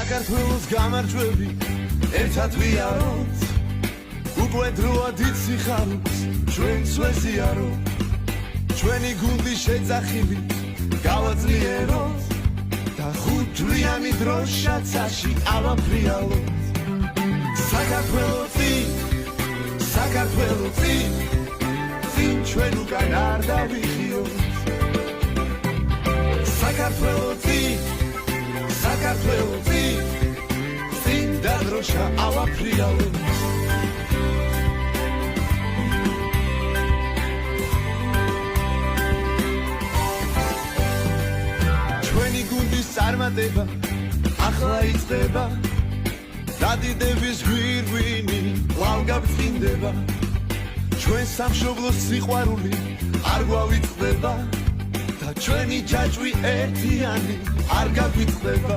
საქართველოს გამარჯვები ერთად ვიაროთ უკვე დროა დიდ სიხარულს ჩვენს ვეზიაროთ ჩვენი გუნდი შეძახილი გავაძლიეროთ და ხუთწლიანი დროშაცაში ავაფრიალოთ საქართველოს წინ ჩვენ უკან არ დავიხიოთ საქართველოს წინ და დროშა ავაფრიალოთ ჩვენი გუნდის წარმატება ახლა იწყება დადიდების გვირგვინი კვლავ გაბწყინდება ჩვენ სამშობლოს სიყვარული არ გვავიწყდება და ჩვენი ჯაჭვი ერთიანი არ გაგვიწყდება